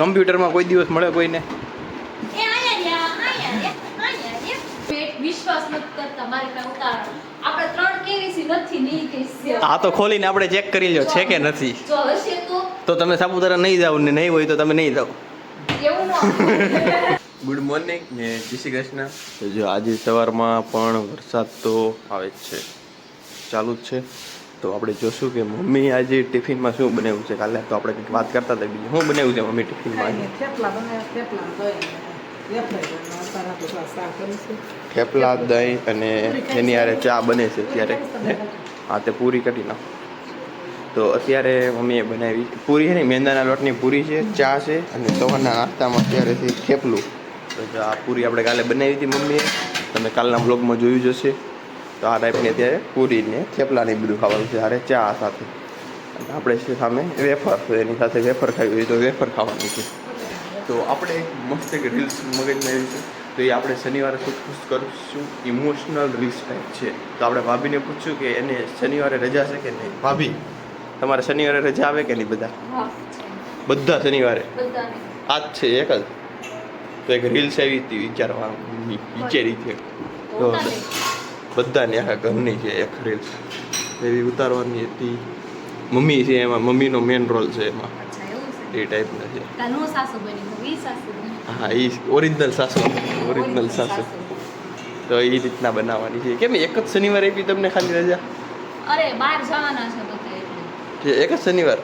કમ્પ્યુટરમાં કોઈ દિવસ મળે કોઈને? આ તો ખોલીને આપણે ચેક કરી લો છે કે નથી. તો તમે સાપુતારા નહીં જાવ ને નહીં હોય તો તમે નહીં જાવ. ગુડ મોર્નિંગ ને જય શ્રી કૃષ્ણ. તો જો આજે સવારમાં પણ વરસાદ તો આવે જ છે, ચાલુ જ છે. તો આપણે જોશું કે મમ્મી આજે ટિફિનમાં શું બનાવ્યું છે. કાલે તો આપણે કંઈક વાત કરતા હતા બીજું શું બનાવ્યું છે મમ્મી ટિફિનમાં. થેપલા દહીં અને એની હારે ચા બને છે અત્યારે. હા તે પૂરી કરી નાખ. તો અત્યારે મમ્મીએ બનાવી પૂરી છે ને, મેંદાના લોટની પૂરી છે, ચા છે અને સવારના નાસ્તામાં અત્યારે છે થેપલું. તો આ પૂરી આપણે કાલે બનાવી હતી મમ્મીએ, તમે કાલના બ્લોગમાં જોયું જ હશે. તો આ ટાઈપની અત્યારે પૂરીને થેપલાને બધું ખાવાનું છે હારે ચા સાથે. અને આપણે છે સામે વેફર, તો એની સાથે વેફર ખાવી હોય તો વેફર ખાવાની છે. તો આપણે મસ્ત એક રીલ્સ મગજમાં આવી છે, તો એ આપણે શનિવારે શૂટ કરીશું. ઇમોશનલ રીલ્સ ટાઈપ છે. તો આપણે ભાભીને પૂછ્યું કે એને શનિવારે રજા છે કે નહીં. ભાભી, તમારે શનિવારે રજા આવે કે નહીં? બધા શનિવારે આજ છે એક જ. તો એક રીલ્સ આવી હતી વિચારી છે, તો બધાને આખા ઘરની છે એક રીલ્સ એવી ઉતારવાની હતી. મમ્મી છે એમાં, મમ્મીનો મેઇન રોલ છે એમાં, એ ટાઈપના છે. હા, એ ઓરિજિનલ સાસુ, ઓરિજિનલ સાસુ. તો એ રીતના બનાવવાની છે. કેમ એક જ શનિવારે આપી તમને ખાલી રજા? અરે બહાર જવાના છે તો એક જ શનિવાર?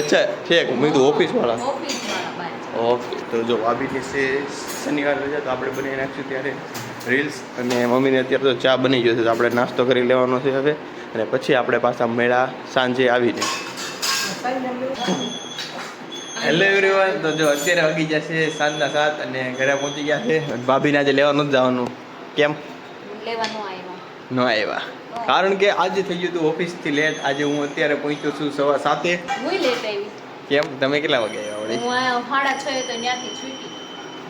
અચ્છા ઠીક, મેં તો ઓફિસ વાળા. ઓકે, તો જો ભાભીની છે શનિવાર રજા, તો આપણે બનાવી નાખીશું ત્યારે રીલ્સ. અને મમ્મીને અત્યારે તો ચા બની ગયો છે, તો આપણે નાસ્તો કરી લેવાનો છે હવે. અને પછી આપણે પાછા મેળા સાંજે આવીને. હેલો એવરીવન, તો જો અત્યારે વાગી જશે સાંજના 7 અને ઘરે પહોંચી ગયા છે. ભાભીને આજે લેવા નથી જવાનું. કેમ ન આવ્યા? કારણ કે આજે થઈ ગયું હતું ઓફિસથી લેટ. આજે હું અત્યારે પહોંચ્યો છું 7:15. કેમ, તમે કેટલા વાગે આવ્યા?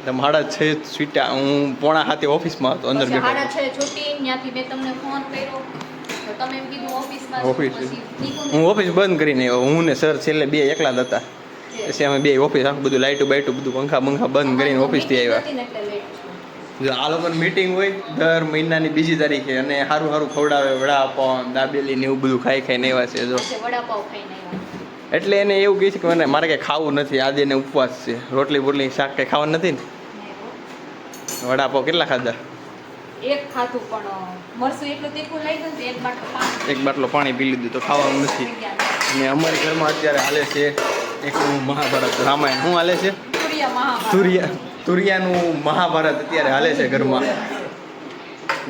તમે 6:30 છૂટ્યા, હું 5:45 ઓફિસમાં હતો, અંદર બેઠો. 6:30 છૂટી, ત્યાંથી મેં તમને ફોન કર્યો તો તમે એમ કીધું ઓફિસમાં ઓફિસ હું ઓફિસ બંધ કરીને આવ્યો. હું ને સર છેલ્લે બે એકલા જ હતા. પછી અમે બે ઓફિસ આખું બધું લાઇટું બાઇટું બધું પંખા બંધ કરીને ઓફિસથી આવ્યા. જો આ લોકોની મીટિંગ હોય દર મહિનાની બીજી તારીખે, અને સારું સારું ખવડાવે, વડાપાવ દાબેલી ને એવું બધું ખાઈને આવ્યા છે. જો એટલે એને એવું કહે છે કે મારે કંઈ ખાવું નથી, આજે એને ઉપવાસ છે, રોટલી બોટલી શાક કંઈ ખાવાનું નથી ને. વડાપાવ કેટલા ખાધા? એક ખાધું, પણ મરસું એટલું તીખું લઈ ગયું, એક બાટલો પાણી પી લીધું, તો ખાવાનું નથી. અને અમારી ઘરમાં અત્યારે હાલે છે એક મહાભારત રામાયણ. શું હાલે છે? તુરિયાનું મહાભારત અત્યારે હાલે છે ઘરમાં.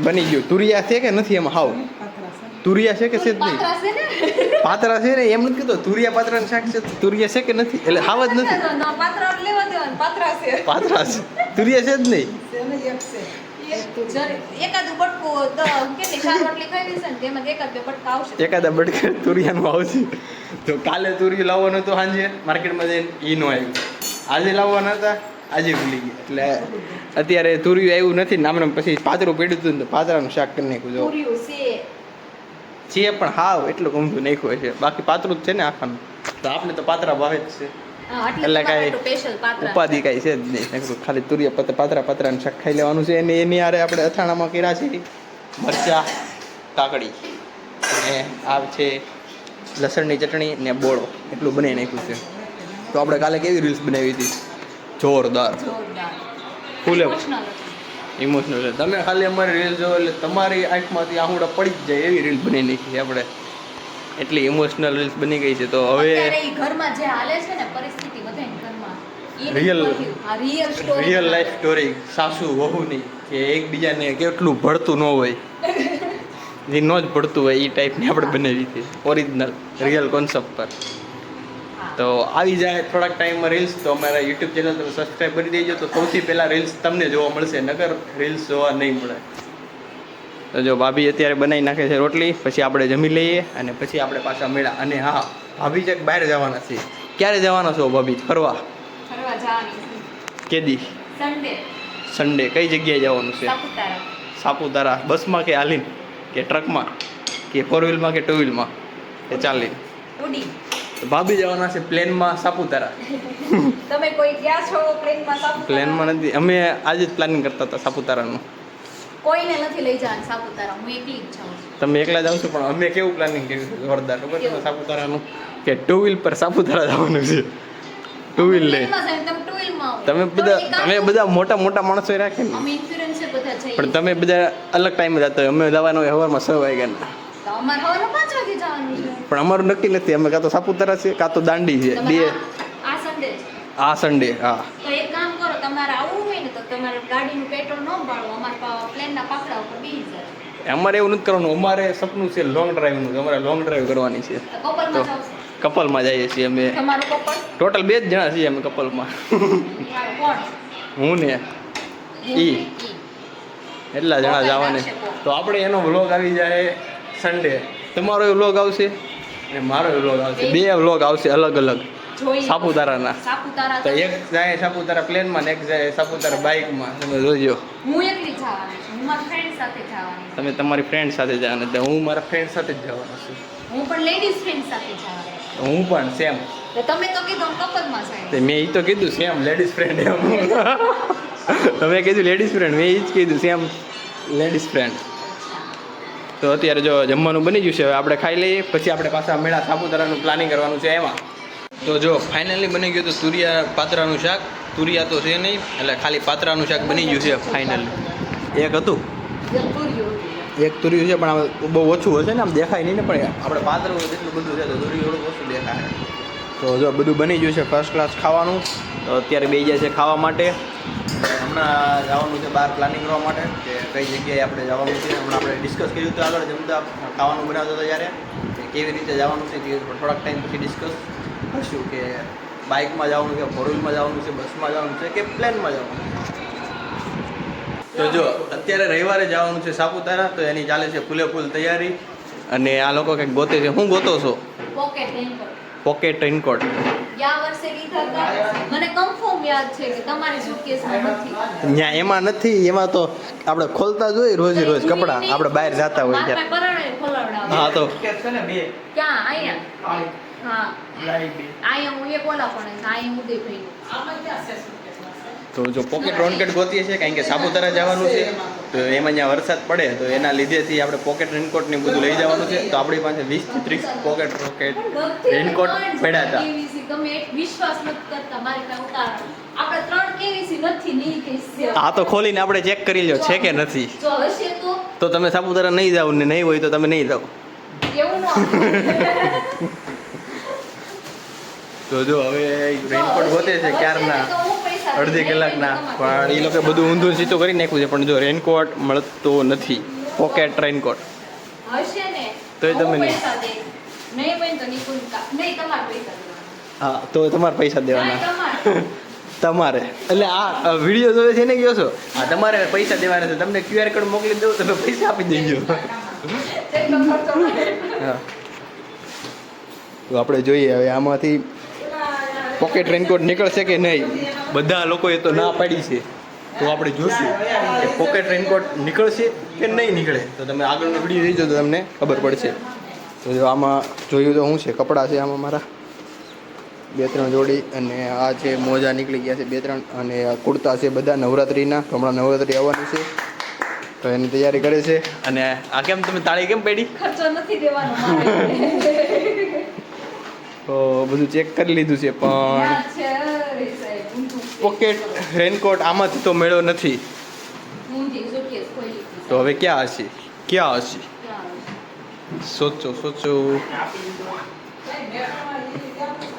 બની ગયું. તુરિયા છે કે નથી એમાં? હાવ તુરિયા છે કે છે જ નહીં? પાતરા છે ને, એમ નથી કીધું. તુરિયા પાત્રાનું શાક છે, તુરિયા છે કે નથી? એટલે હાવ જ નથી. પાત્રા છે, તુરિયા છે જ નહીં. એકાદા બટકા તુરિયાનું આવશે. તો કાલે તુરિયું લાવવાનું હતું સાંજે માર્કેટમાં જઈને, એ ન આવ્યું. આજે લાવવાના હતા, આજે ભૂલી ગયા. એટલે અત્યારે તુરિયું આવ્યું નથી ને. આમને પછી પાતરું પડ્યું હતું ને, પાતરાનું શાક કરી નાખ્યું. છે પણ હાવ એટલું ગમતું નાખ્યું છે, બાકી પાતરું જ છે ને આખાનું. તો આપણે તો પાતરા ભાવે જ છે, એટલે કાંઈ ઉપાધિ કાંઈ છે જ નહીં. ખાલી તુરિયા પાતરાનું શાક ખાઈ લેવાનું છે. અને એની હારે આપણે અથાણામાં કર્યા છે મરચા, કાકડી અને આ છે લસણની ચટણી ને બોળો. એટલું બનાવી નાખ્યું છે. તો આપણે કાલે કેવી રીલ્સ બનાવી હતી? જોરદાર, ફૂલ ઇમોશનલ છે. તમે ખાલી અમારી રીલ જોવો એટલે તમારી આંખમાંથી આહુડા પડી જ જાય એવી રીલ બની નાખી છે આપણે. એટલી ઇમોશનલ રીલ્સ બની ગઈ છે. તો હવે ઘરમાં જે હાલે છે ને પરિસ્થિતિ, બધાય ઘરમાં રિયલ લાઈફ સ્ટોરી સાસુ વહુની, કે એકબીજાને કેટલું ભળતું ન હોય, જે ન જ ભળતું હોય એ ટાઈપની આપણે બનાવી હતી ઓરિજિનલ રિયલ કોન્સેપ્ટ પર. તો આવી જાય થોડાક ટાઈમમાં રીલ્સ. તો અમારા યુટ્યુબ ચેનલ તમે સબસ્ક્રાઈબ કરી દેજો, તો સૌથી પહેલાં રીલ્સ તમને જોવા મળશે, નકર રીલ્સ જોવા નહીં મળે. તો જો ભાભી અત્યારે બનાવી નાખે છે રોટલી, પછી આપણે જમી લઈએ અને પછી આપણે પાછા મેળા. અને હા, ભાભી ક્યાંક બહાર જવાના છે. ક્યારે જવાના છો ભાભી? ફરવા કેદી? સન્ડે. કઈ જગ્યાએ જવાનું છે? સાપુતારા. બસમાં કે હાલીને કે ટ્રકમાં કે 4 વ્હીલમાં કે 2 વ્હીલમાં કે ચાલીને? તો ભાભી જવાના છે પ્લેનમાં સાપુતારા. તમે કોઈ ગયા છો પ્લેનમાં સાપુતારા? પ્લેનમાં નથી, અમે આજે જ પ્લાનિંગ કરતા હતા સાપુતારાનું. કોઈને નથી લઈ જવાનું સાપુતારા, હું એકલી જ જાઉં છું. તમે એકલા જાવ છો, પણ અમે કેવું પ્લાનિંગ કર્યું છે જોરદાર ખબર છે સાપુતારાનું, કે 2 વ્હીલ પર સાપુતારા જવાનું છે. 2 વ્હીલ લઈ પ્લેનમાં જઈને તમે 2 વ્હીલમાં આવો. તમે બધા મોટા માણસો રાખે ને, અમે ઇન્સ્યોરન્સ બધા જઈએ. પણ તમે બધા અલગ ટાઈમે જતા હોય. અમે જવાનું હોય સવારમાં 6 વાગ્યાના, તો અમારે સવારે 5 વાગે જવાનું છે. પણ અમારું નક્કી નથી. અમે કાં તો સાપુતારા છે કાં તો દાંડી છે. તમારે બે આ સન્ડે છે. આ સન્ડે. હા, તો એક કામ કરો, તમારે આવવું હોય ને તો તમારે ગાડીનું પેટ્રોલ ન બાળો, અમારે પ્લેનના પાકડા ઉપર બેસી જાય. અમારે એવું નથી કરવાનું. અમારે સપનું છે લોંગ ડ્રાઈવનું. અમારે લોંગ ડ્રાઈવ કરવાની છે. તો કપલમાં જાવ છો? કપલમાં જઈએ છીએ અમે. તમારું કપલ ટોટલ 2 જ જણા છીએ અમે કપલમાં. કોણ? હું ને ઈ એટલા જણા જવાને. તો આપણે એનો વ્લોગ આવી જાય સન્ડે. તમારો વ્લોગ આવશે અને મારો વ્લોગ આવશે. 2 વ્લોગ આવશે અલગ અલગ જોઈએ સાપુતારાના. સાપુતારા તો એક જાય સાપુતારા પ્લેનમાં ને એક જાય સાપુતારા બાઇકમાં. તમે જોજો. હું એકલી જવાની છું, હું મારા ફ્રેન્ડ સાથે જવાની છું. તમે તમારી ફ્રેન્ડ સાથે જવાના, તો હું મારા ફ્રેન્ડ સાથે જ જવાનો છું. હું પણ લેડીઝ ફ્રેન્ડ સાથે જવાની છું. હું પણ સેમ. તો તમે તો કીધું કપલમાં જાય. તે મેં એ તો કીધું સેમ લેડીઝ ફ્રેન્ડ એમ. તમે કીધું લેડીઝ ફ્રેન્ડ, મેં એ જ કીધું સેમ લેડીઝ ફ્રેન્ડ. તો અત્યારે જો જમવાનું બની ગયું છે, હવે આપણે ખાઈ લઈએ, પછી આપણે પાછા મેળા સાપુતારાનું પ્લાનિંગ કરવાનું છે એમાં. તો જો ફાઇનલી બની ગયું તો તુરિયા પાત્રાનું શાક. તુરિયા તો છે નહીં, એટલે ખાલી પાત્રાનું શાક બની ગયું છે ફાઇનલી. એક હતું, એક તુરિયું છે, પણ આમ બહુ ઓછું હશે ને, આમ દેખાય નહીં ને, પણ આપણે પાત્રું જેટલું બધું છે તો તુરિયું થોડુંક ઓછું દેખાય. તો જો બધું બની ગયું છે ફર્સ્ટ ક્લાસ ખાવાનું. તો અત્યારે બેસી જાય છે ખાવા માટે. હમણાં જવાનું છે બહાર પ્લાનિંગ કરવા માટે કે કઈ જગ્યાએ આપણે જવાનું છે. હમણાં આપણે ડિસ્કસ કર્યું હતું આગળ જમતા ખાવાનું બનાવતા હતા ત્યારે, કે કેવી રીતે જવાનું છે. તે થોડાક ટાઈમ પછી ડિસ્કસ કરશું કે બાઇકમાં જવાનું છે, 4 વ્હીલમાં જવાનું છે, બસમાં જવાનું છે કે પ્લેનમાં જવાનું છે. તો જો અત્યારે રવિવારે જવાનું છે સાપુતારા, તો એની ચાલે છે ફૂલે તૈયારી. અને આ લોકો કંઈક ગોતે છે. હું ગોતો છો? Pocket raincoat. Pocket raincoat. ગયા વર્ષે લીધા હતા. મને કન્ફર્મ યાદ છે કે તમારી સુટકેસમાં નથી. ત્યાં એમાં નથી. એમાં તો આપણે ખોલતા જોઈએ રોજ કપડાં. આપણે બહાર જતા હોય મારા ત્યારે. પરાણે ખોલાવડાવો. હા, તો ક્યાં? અહીંયા. હા. અહીંયા હું એક ઓલા પણ છે. અહીંયા ઉદયભાઈ. આમાં ક્યાં છે સુટકેસમાં? તો જો પોકેટ રેનકોટ ગોતીએ છીએ, કારણ કે સાપુતારા જવાનું છે. તો એમાં જ્યાં વરસાદ પડે તો એના લીધેથી આપણે પોકેટ રેનકોટ ને બધું લઈ જવાનું છે. તો આપણી પાસે 20 થી 30 પોકેટ રેનકોટ પડ્યા હતા. તમે એક વિશ્વાસ નથી કરતા મારી પાસે ઉતારો. આપણે 3 કેવીસી નથી નહીં કહીશ. આ તો ખોલીને આપણે ચેક કરી લો છે કે નથી. જો હશે તો તમે સાપુતારા નહીં જાવ ને નહીં હોય તો તમે નહીં જાઓ. એવું ન તો જો હવે રેનકોટ ગોતે છે ક્યારના, અડધી કલાકના, પણ એ લોકો બધું ઊંધું સીધું કરી નાખ્યું છે. પણ જો રેનકોટ મળતો નથી, પોકેટ રેનકોટ. હશે ને તોય તમે નહીં. પૈસા દે. નહીં હોય તો નિકુલ નહીં તમારે પૈસા દેવાના. હા, તો તમારે પૈસા દેવાના. તમારે તમારે એટલે આ વિડીયો જોવે છે ને કહો છો, હા તમારે પૈસા દેવાના છે. તમને QR કોડ મોકલી દઉં, તમે પૈસા આપી દેજો. હા, તો આપણે જોઈએ હવે આમાંથી પોકેટ રેનકોટ નીકળશે કે નહીં. બધા લોકોએ તો ના પાડી છે, તો આપણે જોશું કે પોકેટ રેનકોટ નીકળશે કે નહીં નીકળે. તો તમે આગળનો વિડીયો જોઈજો તો તમને ખબર પડશે. તો જો આમાં જોયું તો શું છે, કપડાં છે આમાં મારા 2-3 જોડી, અને આ છે મોજા નીકળી ગયા છે 2-3, અને આ કુર્તા છે બધા નવરાત્રિના. હમણાં નવરાત્રિ આવવાની છે તો એની તૈયારી કરે છે. અને આ કેમ તમે તાળી કેમ પડી? ખર્ચો નથી દેવાનો મારે. તો બધું ચેક કરી લીધું છે, પણ ના છે સાહેબ, ઊંધું. પોકેટ રેનકોટ આમાંથી તો મેળો નથી. ઊંધી સુટકેસ ખોલી. તો હવે ક્યાં હશે? ક્યાં હશે? ક્યાં? સોચો.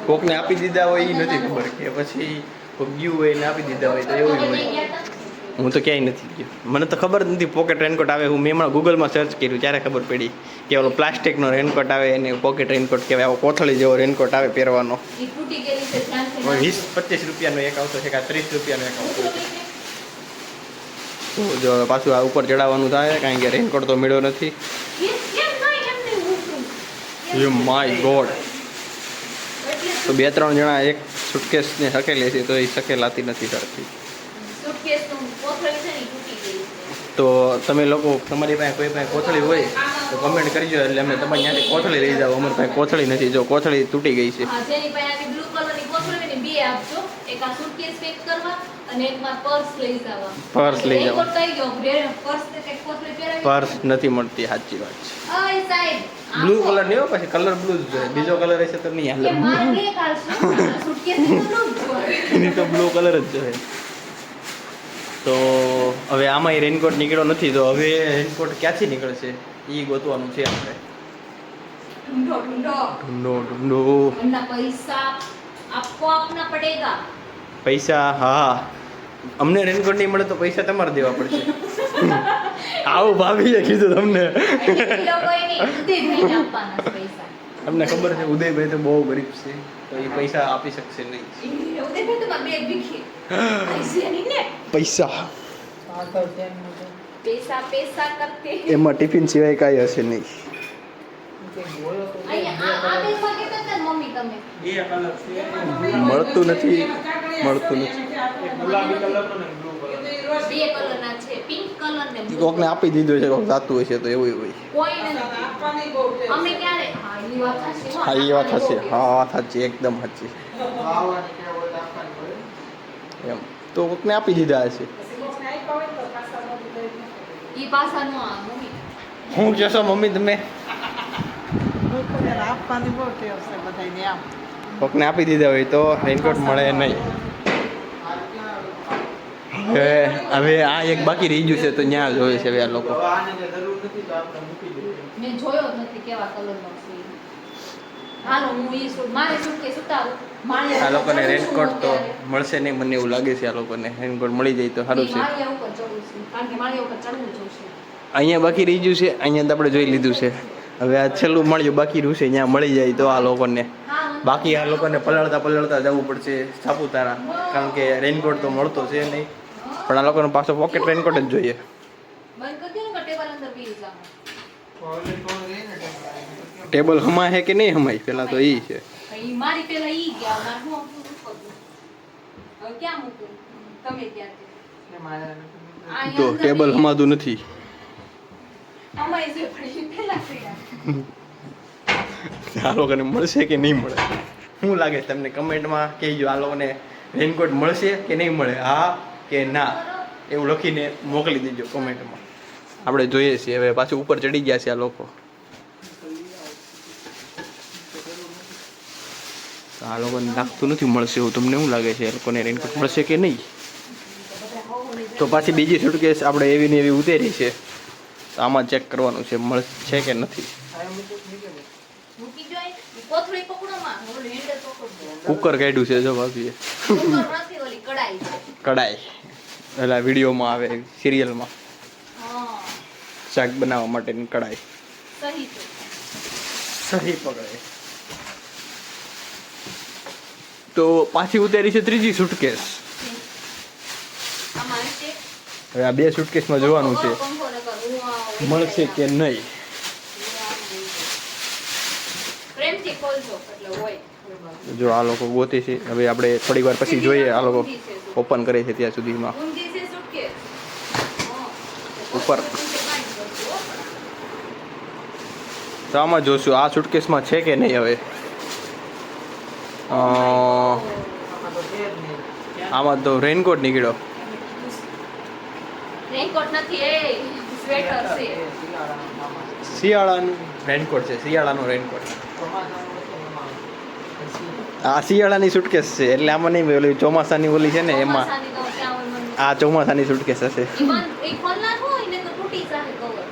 કોકને આપી દીધા હોય એ નથી ખબર, કે પછી કોક ગયું હોય ને આપી દીધા હોય તો એવું જ હોય. હું તો ક્યાંય નથી ગયો, મને તો ખબર જ નથી પોકેટ રેનકોટ આવે. મેં હમણાં ગૂગલમાં સર્ચ કર્યું ત્યારે ખબર પડી કે ઓલો પ્લાસ્ટિકનો રેનકોટ આવે એને પોકેટ રેનકોટ કહેવાય. આવો કોથળી જેવો રેનકોટ આવે પહેરવાનો. ઈ તૂટી ગયેલી છે ધ્યાનથી. 20-25 રૂપિયાનો એક આવતો છે કે 30 રૂપિયાનો એક આવતો છે. તો જો પાછું આ ઉપર ચડાવવાનું થાય, કારણ કે રેનકોટ તો મળ્યો નથી. કેમ થાય એમ નહીં ઊંધું? યે માય ગોડ. તો 2-3 જણા એક સુટકેસને હકેલે છે, તો એ શકેલાતી નથી કરતી. સુટકેસનું કોથળી છે ને ઈ તૂટી ગઈ છે. તો તમે લોકો તમારી પાસે કોઈ પાસે કોથળી હોય આમાં તો કમેન્ટ કરજો એટલે અમે તમારે ત્યાંથી કોથળી લઈ જાવ. અમારી પાસે કોથળી નથી, જો કોથળી તૂટી ગઈ છે. હા, જેની પાસે આવી બ્લુ કલરની કોથળી હોય ને બે આપજો. એક આ સુટકેસ પેક કરવા અને એક માં પર્સ લઈ જવા. પર્સ લઈ જવા. રેનકોટ કઈ ગયો? પર્સ ને કંઈક કોથળી પહેરાવી. પર્સ નથી મળતી, સાચી વાત છે. ઓય સાહેબ, બ્લુ કલર નહીં હો, પછી કલર બ્લુ જ જોઈએ. બીજો કલર હશે તો નહીં કે હાલે. માર બે કાઢશે. સુટકેસ ની તો બ્લુ જ જોઈએ. એની તો બ્લુ કલર જ જોઈએ. તો હવે આમાં રેનકોટ નીકળ્યો નથી, તો હવે રેનકોટ ક્યાંથી નીકળશે એ ગોતવાનું છે આપણે. ઢૂંઢો ઢૂંઢો. ઢૂંઢો. वरना पैसा आपको अपना पड़ेगा. પૈસા, હા, અમને રેનકોટ નહીં મળે તો પૈસા તમારે દેવા પડશે. આવું ભાભીએ કીધું તમને. એ લોકોએ નહીં, ઉદયભાઈને આપવાના છે પૈસા. અમને ખબર છે ઉદયભાઈ તો બહુ ગરીબ છે, તો એ પૈસા આપી શકશે નહીં. ઉદયભાઈ તો મારા બેગ ભીખી. પૈસા નહીં ને. પૈસા પૈસા પૈસા કરતે. એમાં ટિફિન સિવાય કાંઈ હશે નહીં. અહીંયા આ બેગમાં કહેતા હતા ને મમ્મી તમે. મળતું નથી, મળતું નથી. બે કલરના છે, પિંક કલર ને blue. કોકને આપી દીધું છે, કોક જાતું હશે તો એવું હોય. કોઈ નથી. અમે ક્યારે? હા, એ વાત સાચી. હા, એ વાત હશે. હા, વાત સાચી, એકદમ સાચી. એમ તો કોકને આપી દીધા હશે. ઈ પાછા નો આ મમ્મી. હું કહેશો મમ્મી તમે? કોકને આપી દીધા હોય તો રેનકોટ મળે નહીં. હવે આ એક બાકી રહી ગયું છે, તો ત્યાં જોવે છે હવે આ લોકો. મેં જોયો જ નથી કેવા કલરનો છે. હાલો હું ઈ સૂટ મારે સુટકેસ ઉતારું. આ લોકોને રેનકોટ તો મળશે નહીં, મને એવું લાગે છે. આ લોકોને રેનકોટ મળી જાય તો સારું છે. માળિયા ઉપર ચડવું છે, કારણ કે માળિયા ઉપર ચડવું જોશે. અહીંયા બાકી રહી ગયું છે, અહીંયા તો આપણે જોઈ લીધું છે. હવે આ છેલ્લું મળ્યું બાકી રહ્યું છે, ત્યાં મળી જાય તો આ લોકોને. બાકી આ લોકોને પલળતા જવું પડશે સાપુતારા, કારણ કે રેનકોટ તો મળતો છે નહીં. પણ આ લોકોનો પાછો પોકેટ રેનકોટ જ જોઈએ. બંધ કરી દો ને ટેબલ અંદર બેસી જાઓ. ટેબલ હમાય છે કે નહીં હમાય, પેલા તો એ છે. ઈ મારી પેલા ઈ ગયા, મારે હું આમ મૂકું. હવે ક્યાં મૂકું? તમે ક્યાં તો ટેબલ હમાતું નથી. અમાય જે પડી પેલા પડ્યા. આ લોકોને મળશે કે નહીં મળે, શું લાગે તમને કમેન્ટમાં કહેજો. આ લોકોને રેનકોટ મળશે કે નહીં મળે, હા કે ના, એવું લખીને મોકલી દેજો કમેન્ટમાં. આપણે જોઈએ છીએ. હવે પાછું ઉપર ચડી ગયા છે આ લોકો. આ લોકોને લાગતું નથી મળશે એવું. તમને શું લાગે છે, એ લોકોને રેનકોટ મળશે કે નહીં? તો પાછી બીજી સુટકેસ આપણે એવી ને એવી ઉતરી છે, તો આમાં ચેક કરવાનું છે મળશે કે નથી. મૂકી દો એ કોથળી પકડો માં, ઓલું હેન્ડલ પકડો. કુકર કાઢ્યું છે જો ભાભીએ. કુકર નથી, ઓલી કડાઈ છે. કડાઈ એટલે વિડીયોમાં આવે સિરિયલમાં, હા, શાક બનાવવા માટેની કડાઈ. સહી છે. સહી પકડે. તો પાછી ઉતારી છે ત્રીજી સુટકેસ. આમાં છે હવે આ બે સુટકેસમાં જોવાનું છે પંખો ન કરું. મળશે કે નહીં. પ્રેમથી ખોલજો એટલે હોય. જો આ લોકો ગોતે છે. હવે આપણે થોડી વાર પછી જોઈએ આ લોકો ઓપન કરે છે ત્યાં સુધીમાં. ઊંધી છે સુટકેસ. ઉપર તો આમાં જોશું આ સુટકેસમાં છે કે નહીં. હવે આમાં તો રેનકોટ નીકળ્યો. રેનકોટ નથી, એ સ્વેટર છે. શિયાળાનું રેનકોટ છે, શિયાળાનું રેનકોટ. આ શિયાળાની સુટકેસ છે, એટલે આમાં નહીં ઓલી ચોમાસાની ઓલી છે ને એમાં. ચોમાસાની તો ત્યાં હોય મને. આ ચોમાસાની સુટકેસ હશે. ઈ ખોલ નાખો, એને તો તૂટી જાય કવર.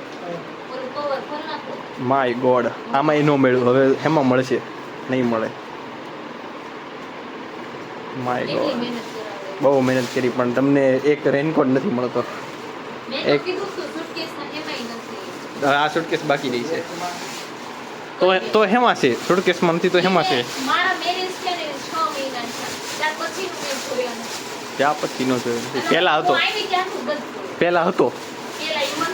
ઓલું કવર ખોલ નાખો. માય ગોડ, આમાં ન મળ્યું. હવે એમાં મળશે, નહીં મળે. માય એટલી ગોડ, મહેનત કરાવે. બહુ મહેનત કરી પણ તમને એક રેનકોટ નથી મળતો. મેં તો કીધું તું સુટકેસમાં એમાંય નથી. હવે આ સુટકેસ બાકી રહી છે. તો હેમાં છે સુટકેસમાં નથી તો હેમાં છે. મારા મેરેજ છે ને 6 મહિના છે. ત્યાર પછીનું મેં જોયો નથી. ત્યાં પછી નો જોયો નથી. પહેલા હતો, હું આવી ત્યારનું બધું જોયું. પહેલા હતો. પેલા ઈ મને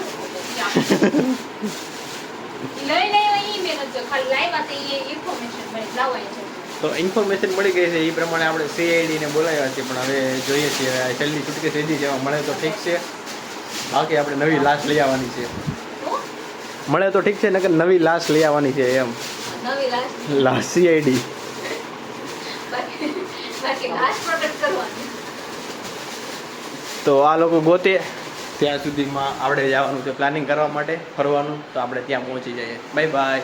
લઈ લઈ ઈ મહેનત છે. ખાલી લાવ્યા તે ઈ ઇન્ફોર્મેશન મળી લાવાય છે. તો ઇન્ફોર્મેશન મળી ગઈ છે, એ પ્રમાણે આપણે સીઆઈડીને બોલાવ્યા છે. પણ હવે જોઈએ છીએ હવે છેલ્લી સુટકેસ લીધી જેમાં મળે તો ઠીક છે, બાકી આપણે નવી લાશ લઈ આવવાની છે. તો મળે તો ઠીક છે ને કે નવી લાશ લઈ આવવાની છે એમ નવી લાશ લાશ CID બાકી લાશ પ્રોટેક્ટ કરવાની. તો આ લોકો ગોતે ત્યાં સુધીમાં આપણે જવાનું છે પ્લાનિંગ કરવા માટે ફરવાનું, તો આપણે ત્યાં પહોંચી જઈએ. Bye bye.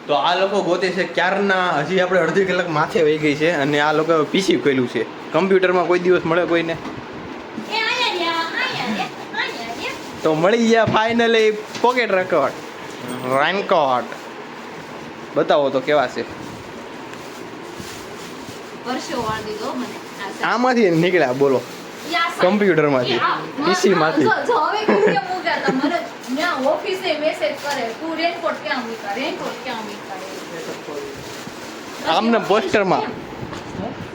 તો આ લોકો ગોતે છે ક્યારના, હજી આપણે અડધી કલાક માથે વહી ગઈ છે અને આ લોકો PC ખોલ્યું છે. કમ્પ્યુટરમાં કોઈ દિવસ મળે કોઈને એ આયા રહ્યા. તો મળી ગયા ફાઇનલી પોકેટ રેકોર્ડ રેનકોટ. બતાવો તો કેવા છે. વર્ષો વાર દીધો મને આ સાહેબ. આમાંથી નીકળ્યા બોલો, યા સાહેબ. કમ્પ્યુટરમાંથી, PC માંથી. જો હવે કેમ મૂક્યા તા મને ન્યા ઓફિસે મેસેજ કરે તું રેનકોટ ક્યાં મૂક્યા, રેનકોટ ક્યાં મૂક્યા. આમને પોસ્ટરમાં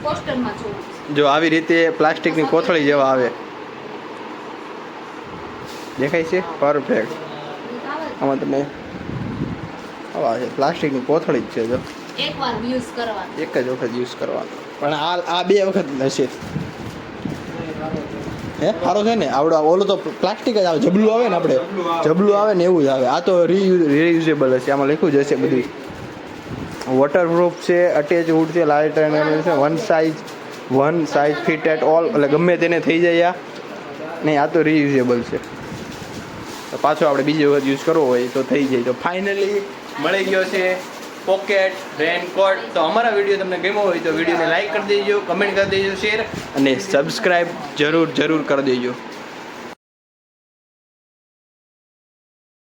પોસ્ટરમાં જોઉં. જો આવી રીતે પ્લાસ્ટિકની કોથળી જેવા આવે, દેખાય છે પરફેક્ટ. આમાં તમે આવા છે પ્લાસ્ટિકની કોથળી જ છે. જો એકવાર યુઝ કરવાનું. એક જ વખત યુઝ કરવાનો, પણ આ 2 વખત હશે. હે સારો છે ને આવડો. ઓલો તો પ્લાસ્ટિક જ આવે, જબલું આવે ને, આપણે જબલું આવે ને એવું જ આવે. આ તો રીયુઝેબલ હશે. આમાં લખ્યું જ હશે બધું. વોટરપ્રૂફ છે, અટેચ વુડ છે, લાઇટ છે, one size fit at all, એટલે ગમે તેને થઈ જાય. આ નહીં, આ તો રીયુઝેબલ છે. તો પાછો આપણે બીજી વખત યુઝ કરવો હોય તો થઈ જાય. તો ફાઇનલી મળી ગયો છે પોકેટ રેનકોટ. તો અમારા વિડીયો તમને ગમ્યો હોય તો વિડીયોને લાઈક કરી દેજો, કમેન્ટ કરી દેજો, શેર અને સબસ્ક્રાઈબ જરૂર કરી દેજો.